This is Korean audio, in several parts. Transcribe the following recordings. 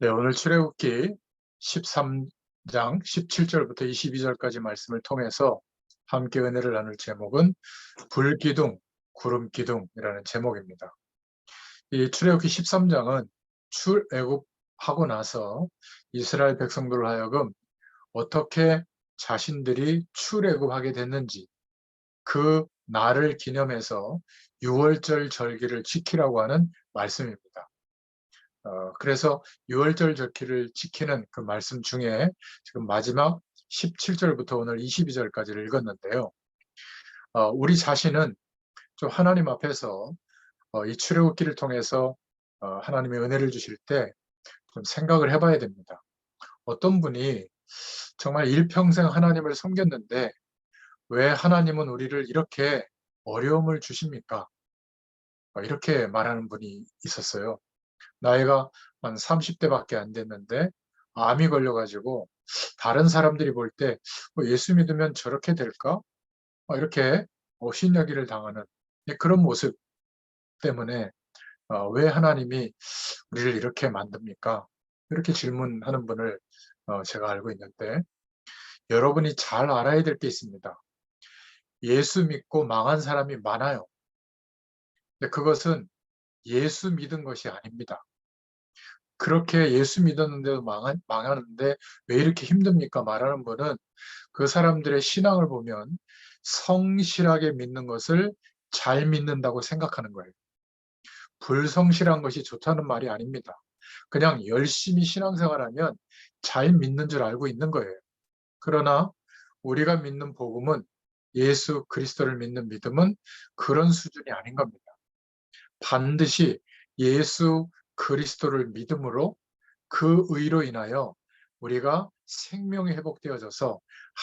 네, 오늘 출애굽기 13장 17절부터 22절까지 말씀을 통해서 함께 은혜를 나눌 제목은 불기둥, 구름기둥이라는 제목입니다. 이 출애굽기 13장은 출애굽하고 나서 이스라엘 백성들을 하여금 어떻게 자신들이 출애굽하게 됐는지 그 날을 기념해서 유월절 절기를 지키라고 하는 말씀입니다. 그래서 유월절 절기를 지키는 그 말씀 중에 지금 마지막 17절부터 오늘 22절까지를 읽었는데요. 우리 자신은 좀 하나님 앞에서 이 출애굽기를 통해서 하나님의 은혜를 주실 때 좀 생각을 해봐야 됩니다. 어떤 분이 정말 일평생 하나님을 섬겼는데 왜 하나님은 우리를 이렇게 어려움을 주십니까? 이렇게 말하는 분이 있었어요. 나이가 한 30대밖에 안 됐는데 암이 걸려가지고 다른 사람들이 볼 때 예수 믿으면 저렇게 될까? 이렇게 신여기를 당하는 그런 모습 때문에 왜 하나님이 우리를 이렇게 만듭니까? 이렇게 질문하는 분을 제가 알고 있는데 여러분이 잘 알아야 될 게 있습니다. 예수 믿고 망한 사람이 많아요. 근데 그것은 예수 믿은 것이 아닙니다. 그렇게 예수 믿었는데도 망하는데 왜 이렇게 힘듭니까? 말하는 분은 그 사람들의 신앙을 보면 성실하게 믿는 것을 잘 믿는다고 생각하는 거예요. 불성실한 것이 좋다는 말이 아닙니다. 그냥 열심히 신앙생활하면 잘 믿는 줄 알고 있는 거예요. 그러나 우리가 믿는 복음은 예수 그리스도를 믿는 믿음은 그런 수준이 아닌 겁니다. 반드시 예수 그리스도를 믿음으로 그 의로 인하여 우리가 생명이 회복되어져서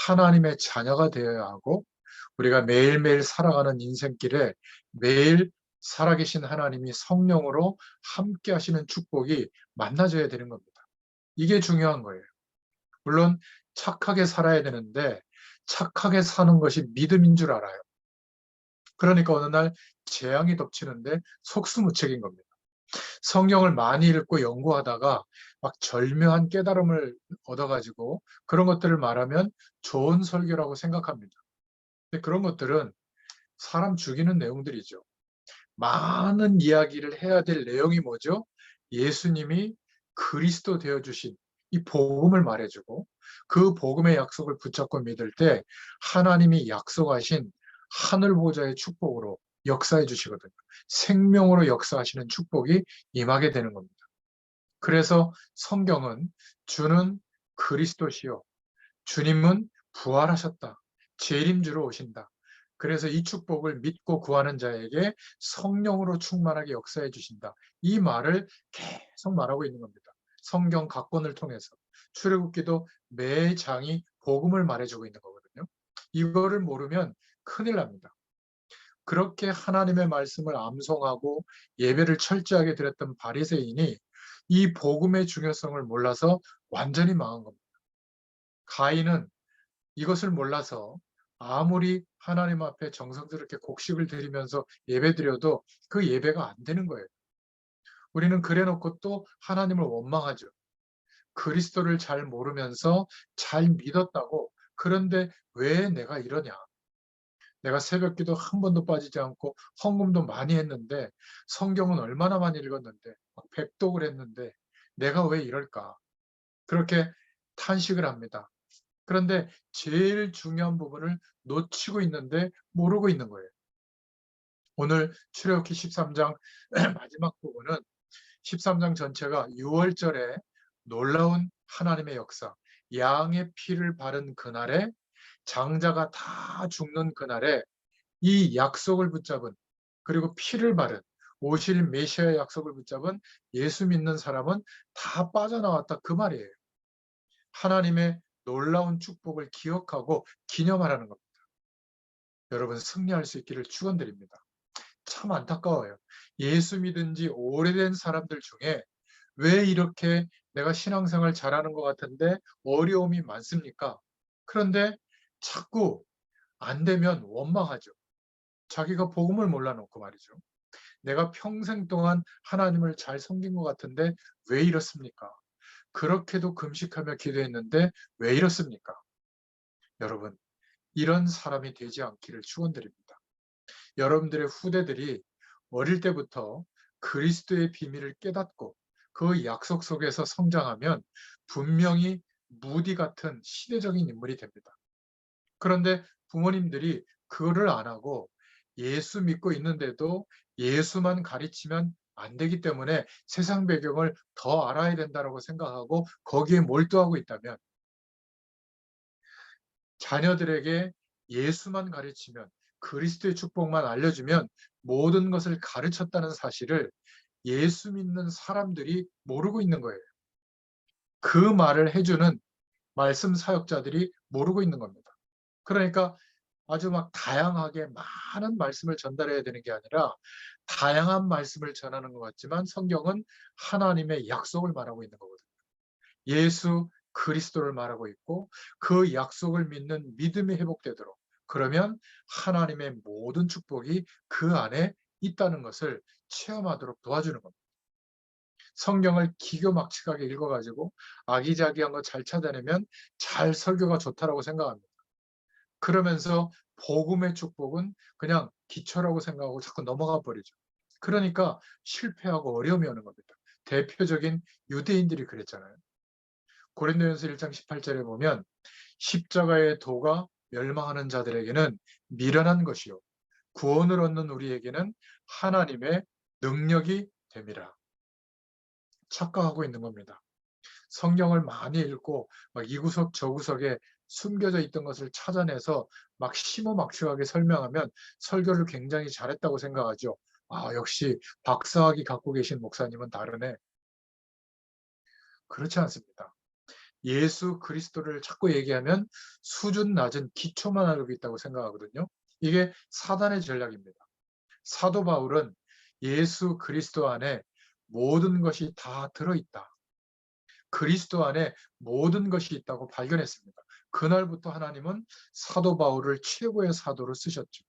하나님의 자녀가 되어야 하고 우리가 매일매일 살아가는 인생길에 매일 살아계신 하나님이 성령으로 함께 하시는 축복이 만나져야 되는 겁니다. 이게 중요한 거예요. 물론 착하게 살아야 되는데 착하게 사는 것이 믿음인 줄 알아요. 그러니까 어느 날 재앙이 덮치는데 속수무책인 겁니다. 성경을 많이 읽고 연구하다가 막 절묘한 깨달음을 얻어가지고 그런 것들을 말하면 좋은 설교라고 생각합니다. 근데 그런 것들은 사람 죽이는 내용들이죠. 많은 이야기를 해야 될 내용이 뭐죠? 예수님이 그리스도 되어주신 이 복음을 말해주고 그 복음의 약속을 붙잡고 믿을 때 하나님이 약속하신 하늘 보좌의 축복으로 역사해 주시거든요. 생명으로 역사하시는 축복이 임하게 되는 겁니다. 그래서 성경은 주는 그리스도시요 주님은 부활하셨다. 재림주로 오신다. 그래서 이 축복을 믿고 구하는 자에게 성령으로 충만하게 역사해 주신다. 이 말을 계속 말하고 있는 겁니다. 성경 각 권을 통해서. 출애굽기도 매 장이 복음을 말해주고 있는 거거든요. 이거를 모르면 큰일 납니다. 그렇게 하나님의 말씀을 암송하고 예배를 철저하게 드렸던 바리새인이 이 복음의 중요성을 몰라서 완전히 망한 겁니다. 가인은 이것을 몰라서 아무리 하나님 앞에 정성스럽게 곡식을 드리면서 예배드려도 그 예배가 안 되는 거예요. 우리는 그래놓고 또 하나님을 원망하죠. 그리스도를 잘 모르면서 잘 믿었다고. 그런데 왜 내가 이러냐? 내가 새벽기도 한 번도 빠지지 않고 헌금도 많이 했는데 성경은 얼마나 많이 읽었는데 백독을 했는데 내가 왜 이럴까? 그렇게 탄식을 합니다. 그런데 제일 중요한 부분을 놓치고 있는데 모르고 있는 거예요. 오늘 출애굽기 13장 마지막 부분은 13장 전체가 6월절에 놀라운 하나님의 역사, 양의 피를 바른 그날에 장자가 다 죽는 그날에 이 약속을 붙잡은 그리고 피를 바른 오실 메시아의 약속을 붙잡은 예수 믿는 사람은 다 빠져나왔다 그 말이에요. 하나님의 놀라운 축복을 기억하고 기념하라는 겁니다. 여러분 승리할 수 있기를 축원드립니다. 참 안타까워요. 예수 믿은 지 오래된 사람들 중에 왜 이렇게 내가 신앙생활 잘하는 것 같은데 어려움이 많습니까? 그런데 자꾸 안 되면 원망하죠. 자기가 복음을 몰라놓고 말이죠. 내가 평생 동안 하나님을 잘 섬긴 것 같은데 왜 이렇습니까? 그렇게도 금식하며 기도했는데 왜 이렇습니까? 여러분, 이런 사람이 되지 않기를 축원드립니다. 여러분들의 후대들이 어릴 때부터 그리스도의 비밀을 깨닫고 그 약속 속에서 성장하면 분명히 무디 같은 시대적인 인물이 됩니다. 그런데 부모님들이 그거를 안 하고 예수 믿고 있는데도 예수만 가르치면 안 되기 때문에 세상 배경을 더 알아야 된다고 생각하고 거기에 몰두하고 있다면, 자녀들에게 예수만 가르치면, 그리스도의 축복만 알려주면 모든 것을 가르쳤다는 사실을 예수 믿는 사람들이 모르고 있는 거예요. 그 말을 해주는 말씀 사역자들이 모르고 있는 겁니다. 그러니까 아주 막 다양하게 많은 말씀을 전달해야 되는 게 아니라 다양한 말씀을 전하는 것 같지만 성경은 하나님의 약속을 말하고 있는 거거든요. 예수 그리스도를 말하고 있고 그 약속을 믿는 믿음이 회복되도록, 그러면 하나님의 모든 축복이 그 안에 있다는 것을 체험하도록 도와주는 겁니다. 성경을 기교 막측하게 읽어가지고 아기자기한 거 잘 찾아내면 잘 설교가 좋다라고 생각합니다. 그러면서 복음의 축복은 그냥 기초라고 생각하고 자꾸 넘어가 버리죠. 그러니까 실패하고 어려움이 오는 겁니다. 대표적인 유대인들이 그랬잖아요. 고린도전서 1장 18절에 보면 십자가의 도가 멸망하는 자들에게는 미련한 것이요 구원을 얻는 우리에게는 하나님의 능력이 됨이라 착각하고 있는 겁니다. 성경을 많이 읽고 막 이 구석 저 구석에 숨겨져 있던 것을 찾아내서 막 심오막측하게 설명하면 설교를 굉장히 잘했다고 생각하죠. 아, 역시 박사학위 갖고 계신 목사님은 다르네. 그렇지 않습니다. 예수 그리스도를 자꾸 얘기하면 수준 낮은 기초만 알고 있다고 생각하거든요. 이게 사단의 전략입니다. 사도 바울은 예수 그리스도 안에 모든 것이 다 들어있다, 그리스도 안에 모든 것이 있다고 발견했습니다. 그날부터 하나님은 사도 바울을 최고의 사도로 쓰셨죠.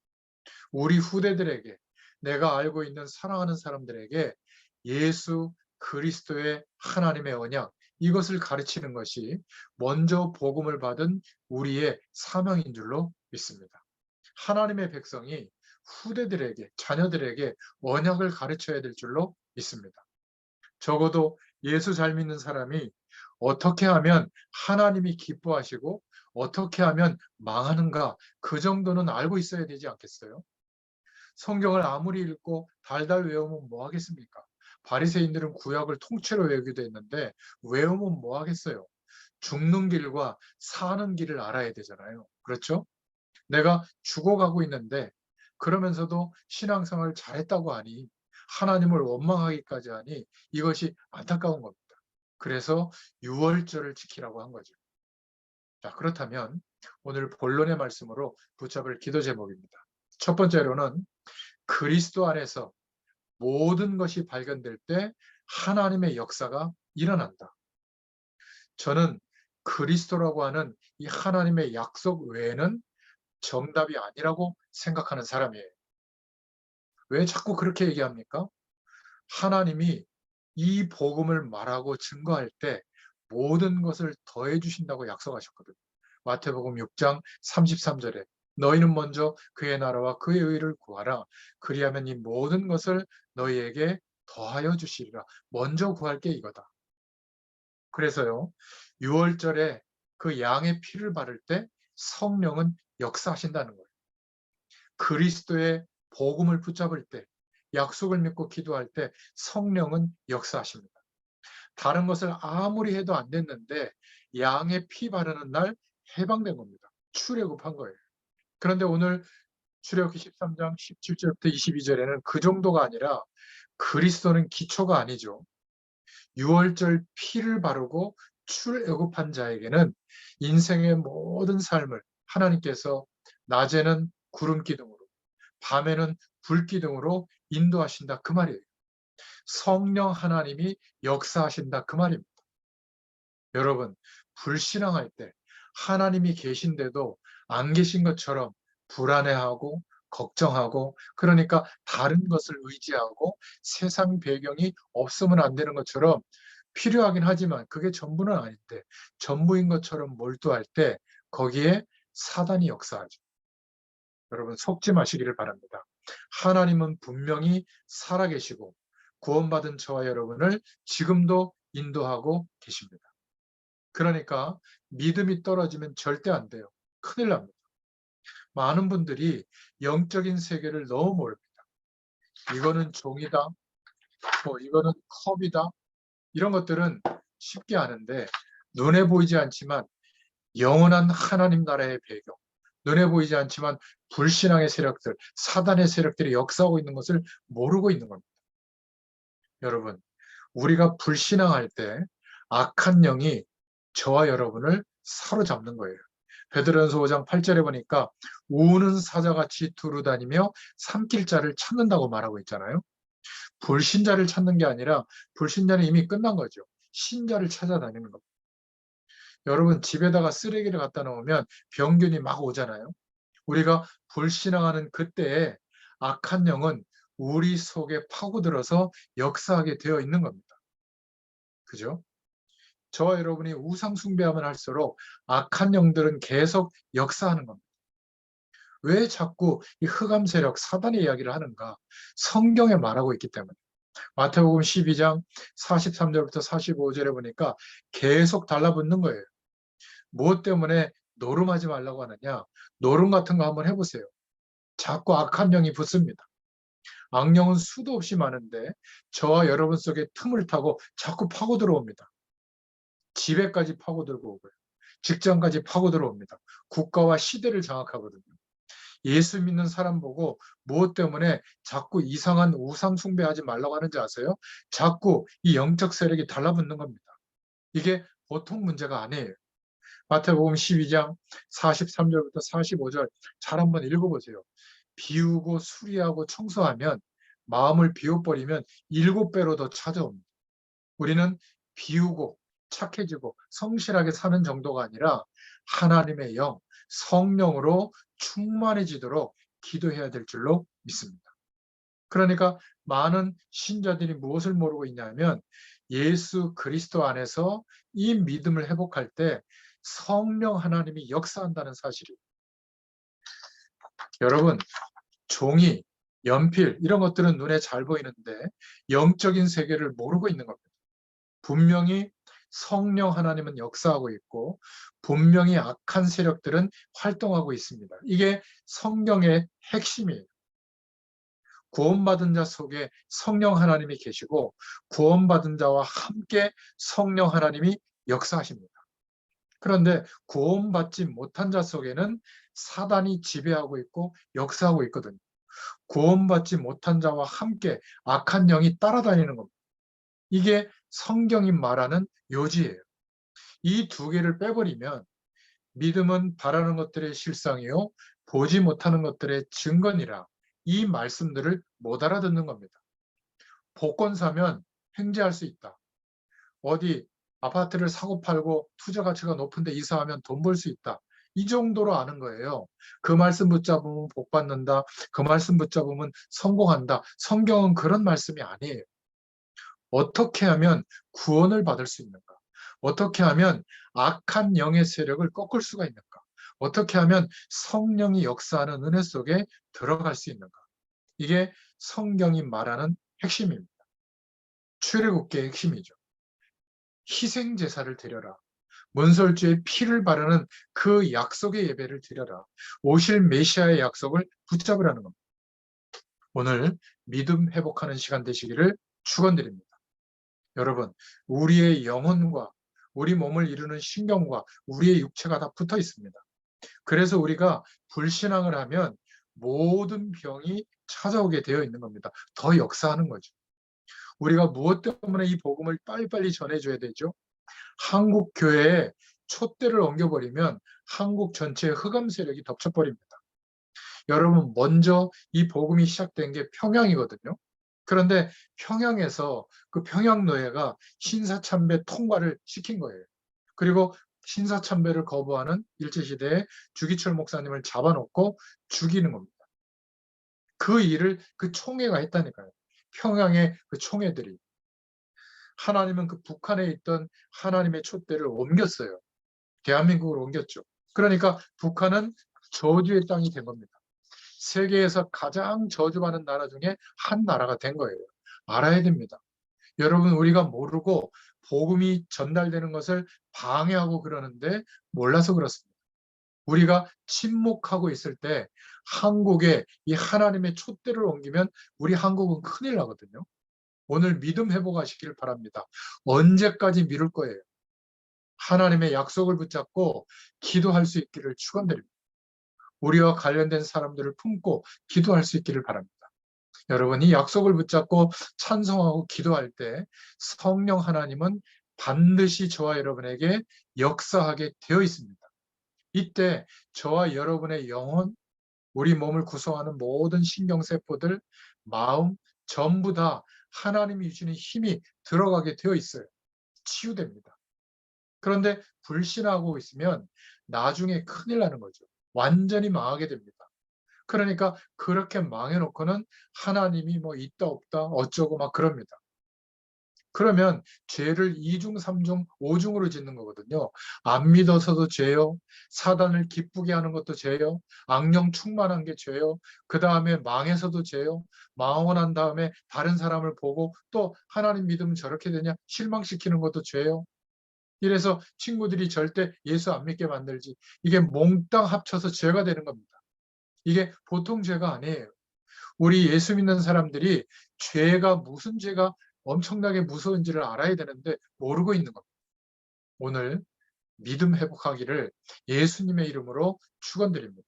우리 후대들에게, 내가 알고 있는 사랑하는 사람들에게 예수 그리스도의 하나님의 언약, 이것을 가르치는 것이 먼저 복음을 받은 우리의 사명인 줄로 믿습니다. 하나님의 백성이 후대들에게, 자녀들에게 언약을 가르쳐야 될 줄로 믿습니다. 적어도 예수 잘 믿는 사람이 어떻게 하면 하나님이 기뻐하시고 어떻게 하면 망하는가, 그 정도는 알고 있어야 되지 않겠어요? 성경을 아무리 읽고 달달 외우면 뭐 하겠습니까? 바리새인들은 구약을 통째로 외우기도 했는데 외우면 뭐 하겠어요? 죽는 길과 사는 길을 알아야 되잖아요. 그렇죠? 내가 죽어가고 있는데 그러면서도 신앙생활을 잘했다고 하니, 하나님을 원망하기까지 하니 이것이 안타까운 겁니다. 그래서 유월절을 지키라고 한 거죠. 자, 그렇다면 오늘 본론의 말씀으로 붙잡을 기도 제목입니다. 첫 번째로는 그리스도 안에서 모든 것이 발견될 때 하나님의 역사가 일어난다. 저는 그리스도라고 하는 이 하나님의 약속 외에는 정답이 아니라고 생각하는 사람이에요. 왜 자꾸 그렇게 얘기합니까? 하나님이 이 복음을 말하고 증거할 때 모든 것을 더해 주신다고 약속하셨거든요. 마태복음 6장 33절에 너희는 먼저 그의 나라와 그의 의를 구하라. 그리하면 이 모든 것을 너희에게 더하여 주시리라. 먼저 구할 게 이거다. 그래서요, 6월절에 그 양의 피를 바를 때 성령은 역사하신다는 거예요. 그리스도의 복음을 붙잡을 때, 약속을 믿고 기도할 때 성령은 역사하십니다. 다른 것을 아무리 해도 안 됐는데 양의 피 바르는 날 해방된 겁니다. 출애굽한 거예요. 그런데 오늘 출애굽기 13장 17절부터 22절에는 그 정도가 아니라 그리스도는 기초가 아니죠. 6월절 피를 바르고 출애굽한 자에게는 인생의 모든 삶을 하나님께서 낮에는 구름 기둥으로, 밤에는 불 기둥으로 인도하신다, 그 말이에요. 성령 하나님이 역사하신다, 그 말입니다. 여러분, 불신앙할 때 하나님이 계신데도 안 계신 것처럼 불안해하고 걱정하고, 그러니까 다른 것을 의지하고 세상 배경이 없으면 안 되는 것처럼 필요하긴 하지만 그게 전부는 아닌데 전부인 것처럼 몰두할 때 거기에 사단이 역사하죠. 여러분 속지 마시기를 바랍니다. 하나님은 분명히 살아계시고 구원받은 저와 여러분을 지금도 인도하고 계십니다. 그러니까 믿음이 떨어지면 절대 안 돼요. 큰일 납니다. 많은 분들이 영적인 세계를 너무 모릅니다. 이거는 종이다, 뭐 이거는 컵이다, 이런 것들은 쉽게 아는데 눈에 보이지 않지만 영원한 하나님 나라의 배경, 눈에 보이지 않지만 불신앙의 세력들, 사단의 세력들이 역사하고 있는 것을 모르고 있는 겁니다. 여러분, 우리가 불신앙할 때 악한 영이 저와 여러분을 사로잡는 거예요. 베드로전서 5장 8절에 보니까 우는 사자같이 두루다니며 삼킬 자를 찾는다고 말하고 있잖아요. 불신자를 찾는 게 아니라 불신자는 이미 끝난 거죠. 신자를 찾아다니는 겁니다. 여러분 집에다가 쓰레기를 갖다 놓으면 병균이 막 오잖아요. 우리가 불신앙하는 그때에 악한 영은 우리 속에 파고들어서 역사하게 되어 있는 겁니다. 그죠? 저와 여러분이 우상 숭배하면 할수록 악한 영들은 계속 역사하는 겁니다. 왜 자꾸 이 흑암 세력, 사단의 이야기를 하는가? 성경에 말하고 있기 때문에. 마태복음 12장 43절부터 45절에 보니까 계속 달라붙는 거예요. 무엇 때문에 노름하지 말라고 하느냐? 노름 같은 거 한번 해보세요. 자꾸 악한 영이 붙습니다. 악령은 수도 없이 많은데 저와 여러분 속에 틈을 타고 자꾸 파고 들어옵니다. 집에까지 파고 들고 오고요. 직장까지 파고 들어옵니다. 국가와 시대를 장악하거든요. 예수 믿는 사람 보고 무엇 때문에 자꾸 이상한 우상 숭배하지 말라고 하는지 아세요? 자꾸 이 영적 세력이 달라붙는 겁니다. 이게 보통 문제가 아니에요. 마태복음 12장 43절부터 45절 잘 한번 읽어보세요. 비우고 수리하고 청소하면 마음을 비워버리면 7배로 더 찾아옵니다. 우리는 비우고 착해지고 성실하게 사는 정도가 아니라 하나님의 영, 성령으로 충만해지도록 기도해야 될 줄로 믿습니다. 그러니까 많은 신자들이 무엇을 모르고 있냐면 예수 그리스도 안에서 이 믿음을 회복할 때 성령 하나님이 역사한다는 사실이에요. 여러분, 종이, 연필 이런 것들은 눈에 잘 보이는데 영적인 세계를 모르고 있는 겁니다. 분명히 성령 하나님은 역사하고 있고 분명히 악한 세력들은 활동하고 있습니다. 이게 성경의 핵심이에요. 구원받은 자 속에 성령 하나님이 계시고 구원받은 자와 함께 성령 하나님이 역사하십니다. 그런데 구원받지 못한 자 속에는 사단이 지배하고 있고 역사하고 있거든요. 구원받지 못한 자와 함께 악한 영이 따라다니는 겁니다. 이게 성경이 말하는 요지예요. 이 두 개를 빼버리면 믿음은 바라는 것들의 실상이요 보지 못하는 것들의 증거니라. 이 말씀들을 못 알아듣는 겁니다. 복권 사면 횡재할 수 있다. 어디 아파트를 사고 팔고 투자 가치가 높은데 이사하면 돈 벌 수 있다. 이 정도로 아는 거예요. 그 말씀 붙잡으면 복 받는다. 그 말씀 붙잡으면 성공한다. 성경은 그런 말씀이 아니에요. 어떻게 하면 구원을 받을 수 있는가? 어떻게 하면 악한 영의 세력을 꺾을 수가 있는가? 어떻게 하면 성령이 역사하는 은혜 속에 들어갈 수 있는가? 이게 성경이 말하는 핵심입니다. 출애굽기의 핵심이죠. 희생 제사를 드려라. 문설주의 피를 바르는 그 약속의 예배를 드려라. 오실 메시아의 약속을 붙잡으라는 겁니다. 오늘 믿음 회복하는 시간 되시기를 축원드립니다. 여러분, 우리의 영혼과 우리 몸을 이루는 신경과 우리의 육체가 다 붙어 있습니다. 그래서 우리가 불신앙을 하면 모든 병이 찾아오게 되어 있는 겁니다. 더 역사하는 거죠. 우리가 무엇 때문에 이 복음을 빨리빨리 전해줘야 되죠? 한국 교회에 촛대를 옮겨버리면 한국 전체의 흑암 세력이 덮쳐버립니다. 여러분, 먼저 이 복음이 시작된 게 평양이거든요. 그런데 평양에서 그 평양노예가 신사참배 통과를 시킨 거예요. 그리고 신사참배를 거부하는 일제시대에 주기철 목사님을 잡아놓고 죽이는 겁니다. 그 일을 그 총회가 했다니까요. 평양의 그 총회들이. 하나님은 그 북한에 있던 하나님의 촛대를 옮겼어요. 대한민국으로 옮겼죠. 그러니까 북한은 저주의 땅이 된 겁니다. 세계에서 가장 저주받는 나라 중에 한 나라가 된 거예요. 알아야 됩니다. 여러분, 우리가 모르고 복음이 전달되는 것을 방해하고 그러는데 몰라서 그렇습니다. 우리가 침묵하고 있을 때 한국에 이 하나님의 촛대를 옮기면 우리 한국은 큰일 나거든요. 오늘 믿음 회복하시기를 바랍니다. 언제까지 미룰 거예요? 하나님의 약속을 붙잡고 기도할 수 있기를 축원드립니다. 우리와 관련된 사람들을 품고 기도할 수 있기를 바랍니다. 여러분, 이 약속을 붙잡고 찬송하고 기도할 때 성령 하나님은 반드시 저와 여러분에게 역사하게 되어 있습니다. 이때 저와 여러분의 영혼, 우리 몸을 구성하는 모든 신경세포들, 마음 전부 다 하나님이 주시는 힘이 들어가게 되어 있어요. 치유됩니다. 그런데 불신하고 있으면 나중에 큰일 나는 거죠. 완전히 망하게 됩니다. 그러니까 그렇게 망해놓고는 하나님이 뭐 있다 없다 어쩌고 막 그럽니다. 그러면 죄를 2중, 3중, 5중으로 짓는 거거든요. 안 믿어서도 죄요. 사단을 기쁘게 하는 것도 죄요. 악령 충만한 게 죄요. 그 다음에 망해서도 죄요. 망하고 난 다음에 다른 사람을 보고 또 하나님 믿으면 저렇게 되냐 실망시키는 것도 죄요. 이래서 친구들이 절대 예수 안 믿게 만들지. 이게 몽땅 합쳐서 죄가 되는 겁니다. 이게 보통 죄가 아니에요. 우리 예수 믿는 사람들이 죄가 무슨 죄가 엄청나게 무서운지를 알아야 되는데 모르고 있는 겁니다. 오늘 믿음 회복하기를 예수님의 이름으로 축원드립니다.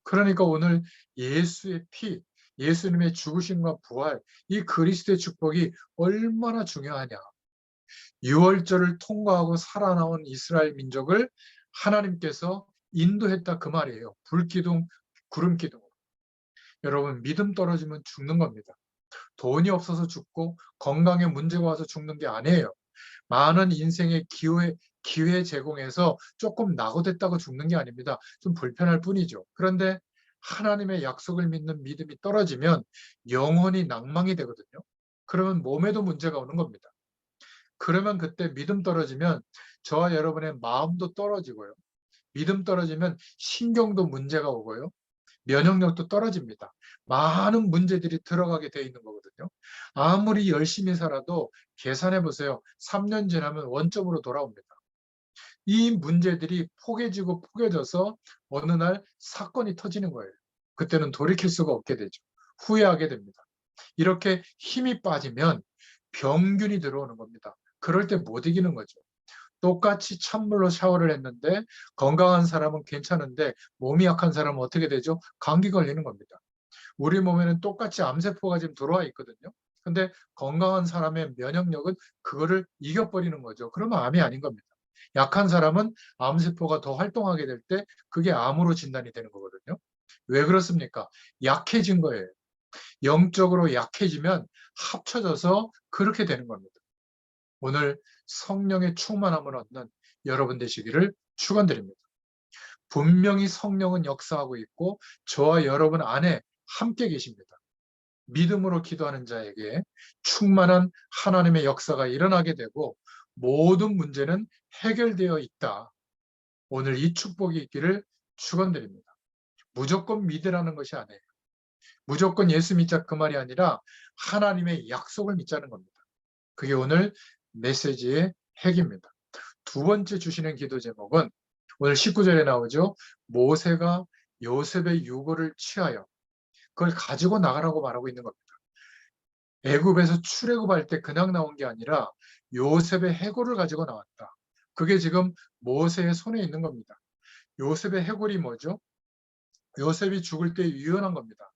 그러니까 오늘 예수의 피, 예수님의 죽으심과 부활, 이 그리스도의 축복이 얼마나 중요하냐. 6월절을 통과하고 살아나온 이스라엘 민족을 하나님께서 인도했다 그 말이에요. 불기둥, 구름기둥. 여러분, 믿음 떨어지면 죽는 겁니다. 돈이 없어서 죽고 건강에 문제가 와서 죽는 게 아니에요. 많은 인생의 기회 제공해서 조금 낙오됐다고 죽는 게 아닙니다. 좀 불편할 뿐이죠. 그런데 하나님의 약속을 믿는 믿음이 떨어지면 영혼이 낭망이 되거든요. 그러면 몸에도 문제가 오는 겁니다. 그러면 그때 믿음 떨어지면 저와 여러분의 마음도 떨어지고요. 믿음 떨어지면 신경도 문제가 오고요. 면역력도 떨어집니다. 많은 문제들이 들어가게 돼 있는 거거든요. 아무리 열심히 살아도 계산해 보세요. 3년 지나면 원점으로 돌아옵니다. 이 문제들이 포개지고 포개져서 어느 날 사건이 터지는 거예요. 그때는 돌이킬 수가 없게 되죠. 후회하게 됩니다. 이렇게 힘이 빠지면 병균이 들어오는 겁니다. 그럴 때 못 이기는 거죠. 똑같이 찬물로 샤워를 했는데 건강한 사람은 괜찮은데 몸이 약한 사람은 어떻게 되죠? 감기 걸리는 겁니다. 우리 몸에는 똑같이 암세포가 지금 들어와 있거든요. 근데 건강한 사람의 면역력은 그거를 이겨버리는 거죠. 그러면 암이 아닌 겁니다. 약한 사람은 암세포가 더 활동하게 될 때 그게 암으로 진단이 되는 거거든요. 왜 그렇습니까? 약해진 거예요. 영적으로 약해지면 합쳐져서 그렇게 되는 겁니다. 오늘 성령의 충만함을 얻는 여러분 되시기를 축원드립니다. 분명히 성령은 역사하고 있고 저와 여러분 안에 함께 계십니다. 믿음으로 기도하는 자에게 충만한 하나님의 역사가 일어나게 되고 모든 문제는 해결되어 있다. 오늘 이 축복이 있기를 축원드립니다. 무조건 믿으라는 것이 아니에요. 무조건 예수 믿자 그 말이 아니라 하나님의 약속을 믿자는 겁니다. 그게 오늘 메시지의 핵입니다. 두 번째 주시는 기도 제목은 오늘 19절에 나오죠. 모세가 요셉의 유고를 취하여 그걸 가지고 나가라고 말하고 있는 겁니다. 애굽에서 출애굽할 때 그냥 나온 게 아니라 요셉의 해골을 가지고 나왔다. 그게 지금 모세의 손에 있는 겁니다. 요셉의 해골이 뭐죠? 요셉이 죽을 때 유언한 겁니다.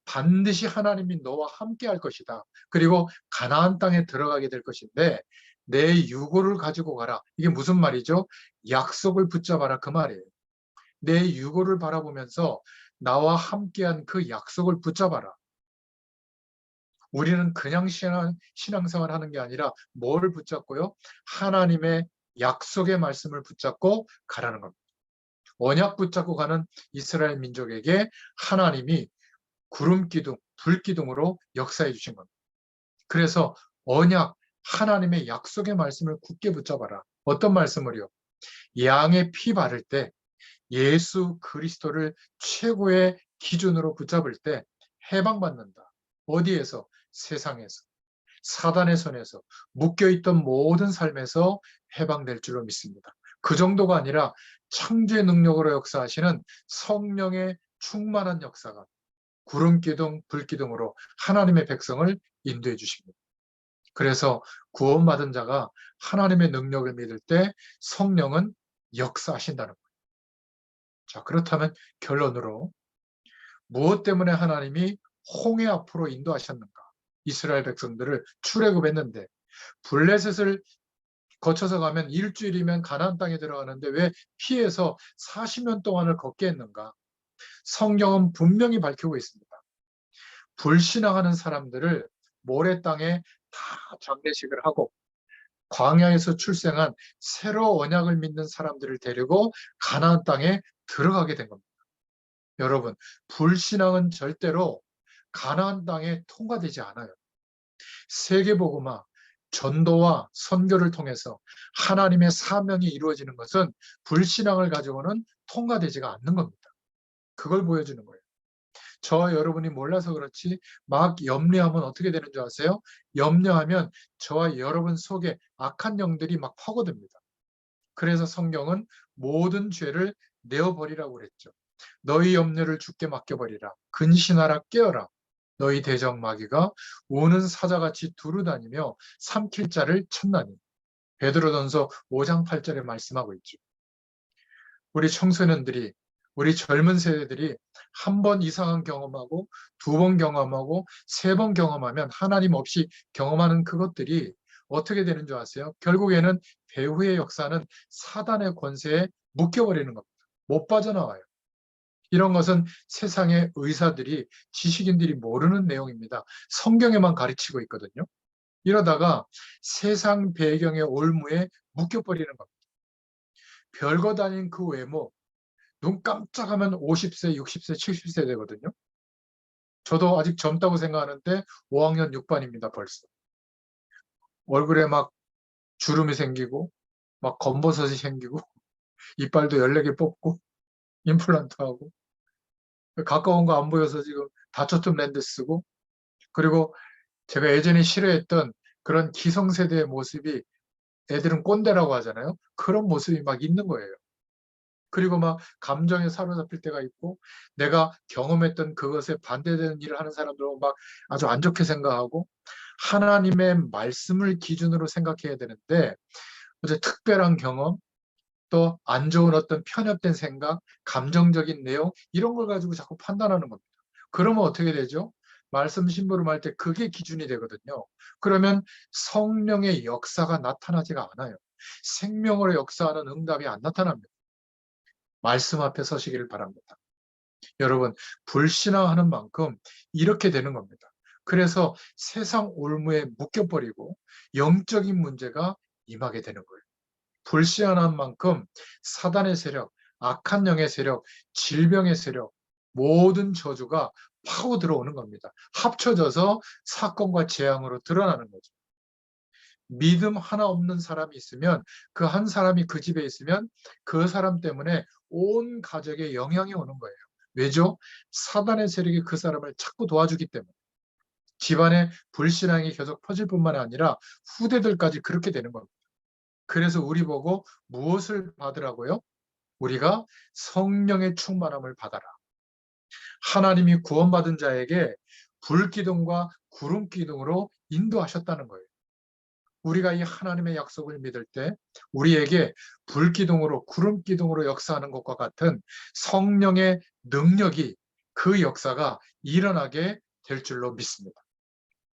반드시 하나님이 너와 함께 할 것이다. 그리고 가나안 땅에 들어가게 될 것인데 내 유고를 가지고 가라. 이게 무슨 말이죠? 약속을 붙잡아라 그 말이에요. 내 유고를 바라보면서 나와 함께한 그 약속을 붙잡아라. 우리는 그냥 신앙생활 하는 게 아니라 뭘 붙잡고요? 하나님의 약속의 말씀을 붙잡고 가라는 겁니다. 언약 붙잡고 가는 이스라엘 민족에게 하나님이 구름 기둥, 불 기둥으로 역사해 주신 겁니다. 그래서 언약, 하나님의 약속의 말씀을 굳게 붙잡아라. 어떤 말씀을요? 양의 피 바를 때 예수 그리스도를 최고의 기준으로 붙잡을 때 해방받는다. 어디에서? 세상에서. 사단의 손에서 묶여있던 모든 삶에서 해방될 줄로 믿습니다. 그 정도가 아니라 창조의 능력으로 역사하시는 성령의 충만한 역사가 구름기둥, 불기둥으로 하나님의 백성을 인도해 주십니다. 그래서 구원받은 자가 하나님의 능력을 믿을 때 성령은 역사하신다는 거예요. 자, 그렇다면 결론으로 무엇 때문에 하나님이 홍해 앞으로 인도하셨는가? 이스라엘 백성들을 출애굽했는데 블레셋을 거쳐서 가면 일주일이면 가나안 땅에 들어가는데 왜 피해서 40년 동안을 걷게 했는가? 성경은 분명히 밝히고 있습니다. 불신앙하는 사람들을 모래 땅에 다 장례식을 하고 광야에서 출생한 새로 언약을 믿는 사람들을 데리고 가나안 땅에 들어가게 된 겁니다. 여러분, 불신앙은 절대로 가나안 땅에 통과되지 않아요. 세계복음화, 전도와 선교를 통해서 하나님의 사명이 이루어지는 것은 불신앙을 가지고는 통과되지가 않는 겁니다. 그걸 보여주는 거예요. 저와 여러분이 몰라서 그렇지 막 염려하면 어떻게 되는 줄 아세요? 염려하면 저와 여러분 속에 악한 영들이 막 파고듭니다. 그래서 성경은 모든 죄를 내어버리라고 그랬죠. 너희 염려를 주께 맡겨버리라. 근신하라 깨어라. 너희 대적 마귀가 우는 사자같이 두루다니며 삼킬 자를 찾나니. 베드로전서 5장 8절에 말씀하고 있죠. 우리 청소년들이 우리 젊은 세대들이 한 번 이상한 경험하고 두 번 경험하고 세 번 경험하면 하나님 없이 경험하는 그것들이 어떻게 되는 줄 아세요? 결국에는 배후의 역사는 사단의 권세에 묶여버리는 겁니다. 못 빠져나와요. 이런 것은 세상의 의사들이 지식인들이 모르는 내용입니다. 성경에만 가르치고 있거든요. 이러다가 세상 배경의 올무에 묶여버리는 겁니다. 별것 아닌 그 외모, 눈 깜짝하면 50세, 60세, 70세 되거든요. 저도 아직 젊다고 생각하는데 5학년 6반입니다, 벌써. 얼굴에 막 주름이 생기고, 막 검버섯이 생기고, 이빨도 14개 뽑고, 임플란트하고, 가까운 거 안 보여서 지금 다초점 렌즈 쓰고, 그리고 제가 예전에 싫어했던 그런 기성세대의 모습이 애들은 꼰대라고 하잖아요. 그런 모습이 막 있는 거예요. 그리고 막 감정에 사로잡힐 때가 있고 내가 경험했던 그것에 반대되는 일을 하는 사람들은 막 아주 안 좋게 생각하고 하나님의 말씀을 기준으로 생각해야 되는데 어제 특별한 경험 또 안 좋은 어떤 편협된 생각, 감정적인 내용 이런 걸 가지고 자꾸 판단하는 겁니다. 그러면 어떻게 되죠? 말씀 심부름할 때 그게 기준이 되거든요. 그러면 성령의 역사가 나타나지가 않아요. 생명으로 역사하는 응답이 안 나타납니다. 말씀 앞에 서시기를 바랍니다. 여러분, 불신앙하는 만큼 이렇게 되는 겁니다. 그래서 세상 올무에 묶여버리고 영적인 문제가 임하게 되는 거예요. 불신앙한 만큼 사단의 세력, 악한 영의 세력, 질병의 세력, 모든 저주가 파고 들어오는 겁니다. 합쳐져서 사건과 재앙으로 드러나는 거죠. 믿음 하나 없는 사람이 있으면 그 한 사람이 그 집에 있으면 그 사람 때문에 온 가족에 영향이 오는 거예요. 왜죠? 사단의 세력이 그 사람을 자꾸 도와주기 때문에. 집안에 불신앙이 계속 퍼질 뿐만 아니라 후대들까지 그렇게 되는 겁니다. 그래서 우리 보고 무엇을 받으라고요? 우리가 성령의 충만함을 받아라. 하나님이 구원받은 자에게 불기둥과 구름기둥으로 인도하셨다는 거예요. 우리가 이 하나님의 약속을 믿을 때 우리에게 불기둥으로 구름기둥으로 역사하는 것과 같은 성령의 능력이 그 역사가 일어나게 될 줄로 믿습니다.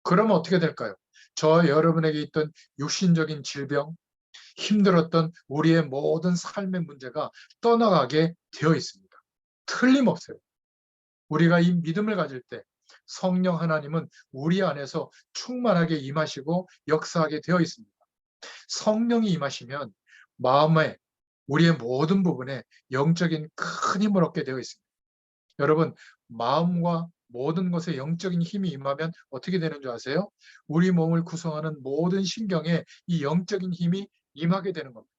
그러면 어떻게 될까요? 저 여러분에게 있던 육신적인 질병, 힘들었던 우리의 모든 삶의 문제가 떠나가게 되어 있습니다. 틀림없어요. 우리가 이 믿음을 가질 때 성령 하나님은 우리 안에서 충만하게 임하시고 역사하게 되어 있습니다. 성령이 임하시면 마음에 우리의 모든 부분에 영적인 큰 힘을 얻게 되어 있습니다. 여러분, 마음과 모든 것에 영적인 힘이 임하면 어떻게 되는 줄 아세요? 우리 몸을 구성하는 모든 신경에 이 영적인 힘이 임하게 되는 겁니다.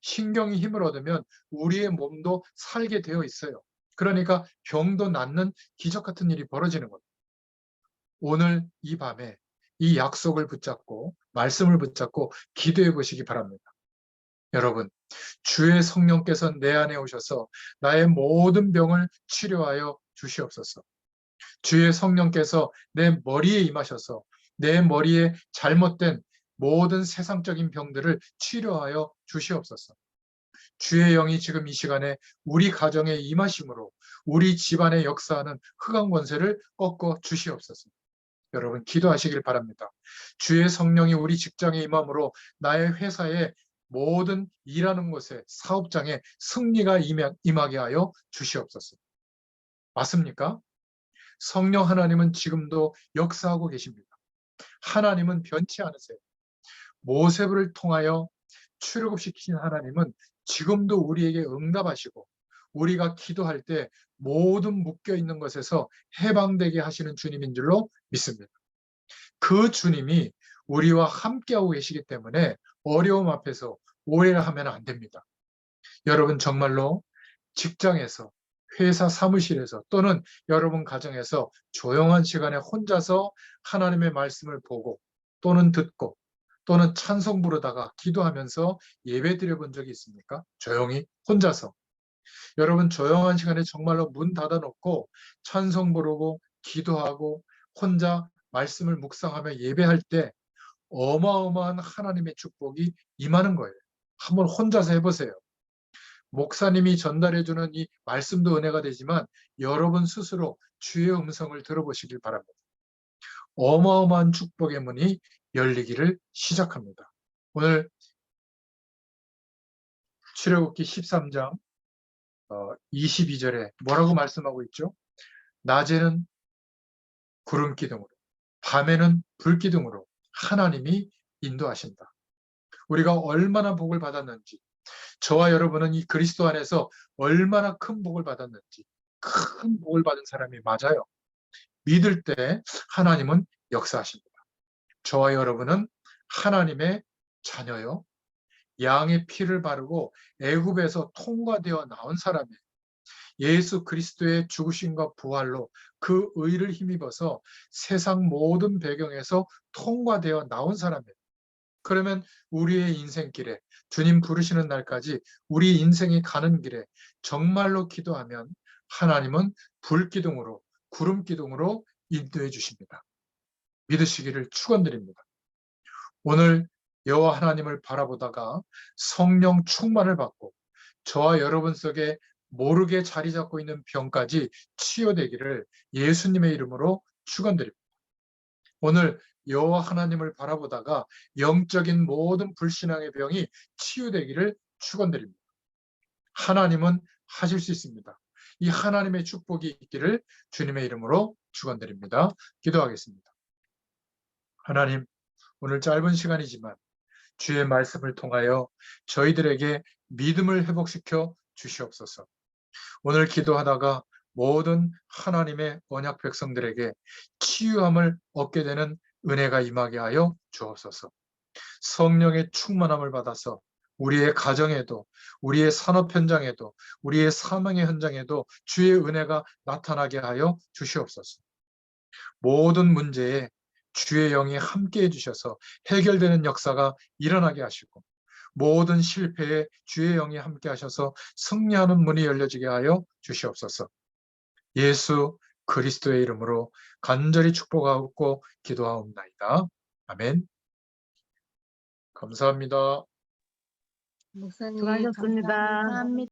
신경이 힘을 얻으면 우리의 몸도 살게 되어 있어요. 그러니까 병도 낫는 기적 같은 일이 벌어지는 겁니다. 오늘 이 밤에 이 약속을 붙잡고 말씀을 붙잡고 기도해 보시기 바랍니다. 여러분, 주의 성령께서 내 안에 오셔서 나의 모든 병을 치료하여 주시옵소서. 주의 성령께서 내 머리에 임하셔서 내 머리에 잘못된 모든 세상적인 병들을 치료하여 주시옵소서. 주의 영이 지금 이 시간에 우리 가정에 임하심으로 우리 집안에 역사하는 흑암 권세를 꺾어 주시옵소서. 여러분 기도하시길 바랍니다. 주의 성령이 우리 직장에 임함으로 나의 회사에 모든 일하는 곳에 사업장에 승리가 임하게 하여 주시옵소서. 맞습니까? 성령 하나님은 지금도 역사하고 계십니다. 하나님은 변치 않으세요. 모세를 통하여 출애굽시킨 하나님은 지금도 우리에게 응답하시고 우리가 기도할 때 모든 묶여 있는 것에서 해방되게 하시는 주님인 줄로 믿습니다. 그 주님이 우리와 함께하고 계시기 때문에 어려움 앞에서 오해를 하면 안 됩니다. 여러분 정말로 직장에서 회사 사무실에서 또는 여러분 가정에서 조용한 시간에 혼자서 하나님의 말씀을 보고 또는 듣고 또는 찬송 부르다가 기도하면서 예배 드려 본 적이 있습니까? 조용히 혼자서. 여러분 조용한 시간에 정말로 문 닫아놓고 찬송 부르고 기도하고 혼자 말씀을 묵상하며 예배할 때 어마어마한 하나님의 축복이 임하는 거예요. 한번 혼자서 해보세요. 목사님이 전달해주는 이 말씀도 은혜가 되지만 여러분 스스로 주의 음성을 들어보시길 바랍니다. 어마어마한 축복의 문이 열리기를 시작합니다. 오늘 출애굽기 13장 22절에 뭐라고 말씀하고 있죠? 낮에는 구름 기둥으로, 밤에는 불 기둥으로 하나님이 인도하신다. 우리가 얼마나 복을 받았는지, 저와 여러분은 이 그리스도 안에서 얼마나 큰 복을 받았는지, 큰 복을 받은 사람이 맞아요. 믿을 때 하나님은 역사하십니다. 저와 여러분은 하나님의 자녀요. 양의 피를 바르고 애굽에서 통과되어 나온 사람이에요. 예수 그리스도의 죽으심과 부활로 그 의를 힘입어서 세상 모든 배경에서 통과되어 나온 사람이에요. 그러면 우리의 인생길에 주님 부르시는 날까지 우리 인생이 가는 길에 정말로 기도하면 하나님은 불기둥으로 구름기둥으로 인도해 주십니다. 믿으시기를 축원드립니다. 오늘 여호와 하나님을 바라보다가 성령 충만을 받고 저와 여러분 속에 모르게 자리 잡고 있는 병까지 치유되기를 예수님의 이름으로 축원드립니다. 오늘 여호와 하나님을 바라보다가 영적인 모든 불신앙의 병이 치유되기를 축원드립니다. 하나님은 하실 수 있습니다. 이 하나님의 축복이 있기를 주님의 이름으로 축원드립니다. 기도하겠습니다. 하나님, 오늘 짧은 시간이지만 주의 말씀을 통하여 저희들에게 믿음을 회복시켜 주시옵소서. 오늘 기도하다가 모든 하나님의 언약 백성들에게 치유함을 얻게 되는 은혜가 임하게 하여 주옵소서. 성령의 충만함을 받아서 우리의 가정에도 우리의 산업 현장에도 우리의 사명의 현장에도 주의 은혜가 나타나게 하여 주시옵소서. 모든 문제에 주의 영이 함께해 주셔서 해결되는 역사가 일어나게 하시고 모든 실패에 주의 영이 함께 하셔서 승리하는 문이 열려지게 하여 주시옵소서. 예수 그리스도의 이름으로 간절히 축복하고 기도하옵나이다. 아멘. 감사합니다. 목사님 수고하셨습니다. 감사합니다.